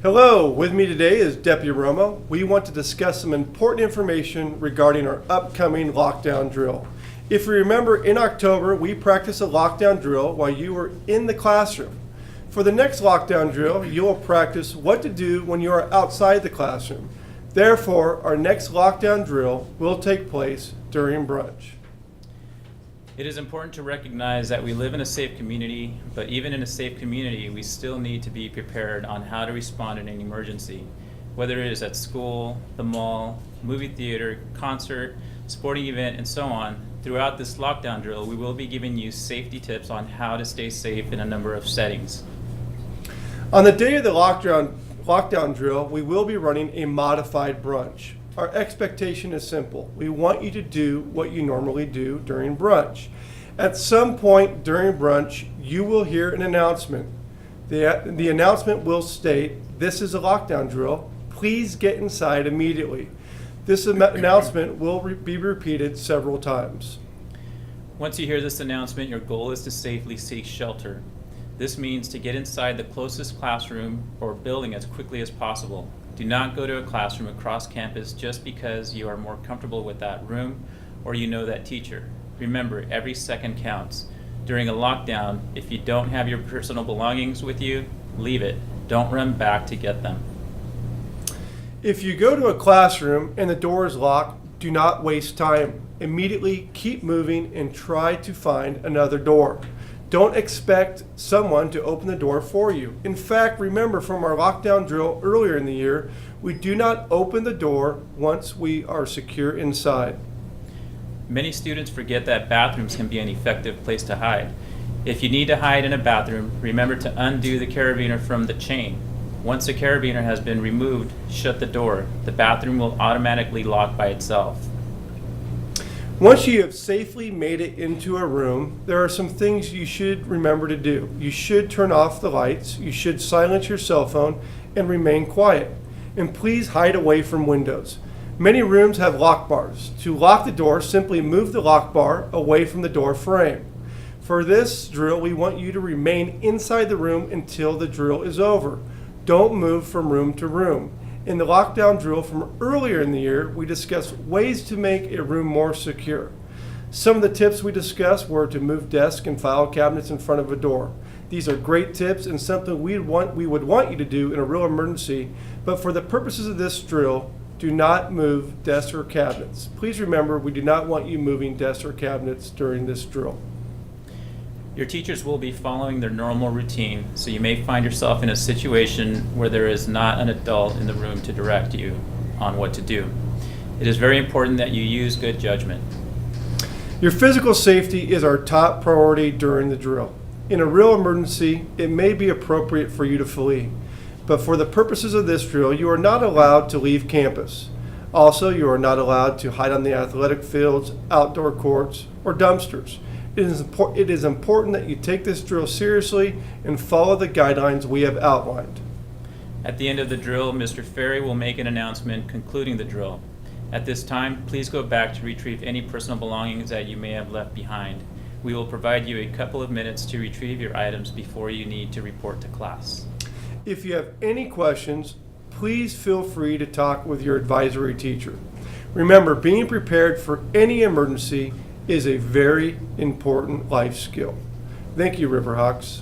Hello, with me today is Deputy Romo. We want to discuss some important information regarding our upcoming lockdown drill. If you remember, in October, we practiced a lockdown drill while you were in the classroom. For the next lockdown drill, you will practice what to do when you are outside the classroom. Therefore, our next lockdown drill will take place during brunch. It is important to recognize that we live in a safe community, but even in a safe community, we still need to be prepared on how to respond in an emergency, whether it is at school, the mall, movie theater, concert, sporting event, and so on. Throughout this lockdown drill, we will be giving you safety tips on how to stay safe in a number of settings. On the day of the lockdown drill, we will be running a modified brunch. Our expectation is simple. We want you to do what you normally do during brunch. At some point during brunch, you will hear an announcement. The announcement will state, "This is a lockdown drill. Please get inside immediately." This announcement will be repeated several times. Once you hear this announcement, your goal is to safely seek shelter. This means to get inside the closest classroom or building as quickly as possible. Do not go to a classroom across campus just because you are more comfortable with that room or you know that teacher. Remember, every second counts. During a lockdown, if you don't have your personal belongings with you, leave it. Don't run back to get them. If you go to a classroom and the door is locked, do not waste time. Immediately keep moving and try to find another door. Don't expect someone to open the door for you. In fact, remember from our lockdown drill earlier in the year, we do not open the door once we are secure inside. Many students forget that bathrooms can be an effective place to hide. If you need to hide in a bathroom, remember to undo the carabiner from the chain. Once the carabiner has been removed, shut the door. The bathroom will automatically lock by itself. Once you have safely made it into a room, there are some things you should remember to do. You should turn off the lights, you should silence your cell phone, and remain quiet. And please hide away from windows. Many rooms have lock bars. To lock the door, simply move the lock bar away from the door frame. For this drill, we want you to remain inside the room until the drill is over. Don't move from room to room. In the lockdown drill from earlier in the year, we discussed ways to make a room more secure. Some of the tips we discussed were to move desks and file cabinets in front of a door. These are great tips and something we would want you to do in a real emergency, but for the purposes of this drill, do not move desks or cabinets. Please remember, we do not want you moving desks or cabinets during this drill. Your teachers will be following their normal routine, so you may find yourself in a situation where there is not an adult in the room to direct you on what to do. It is very important that you use good judgment. Your physical safety is our top priority during the drill. In a real emergency, it may be appropriate for you to flee, but for the purposes of this drill, you are not allowed to leave campus. Also, you are not allowed to hide on the athletic fields, outdoor courts, or dumpsters. It is important that you take this drill seriously and follow the guidelines we have outlined. At the end of the drill, Mr. Ferry will make an announcement concluding the drill. At this time, please go back to retrieve any personal belongings that you may have left behind. We will provide you a couple of minutes to retrieve your items before you need to report to class. If you have any questions, please feel free to talk with your advisory teacher. Remember, being prepared for any emergency is a very important life skill. Thank you, Riverhawks.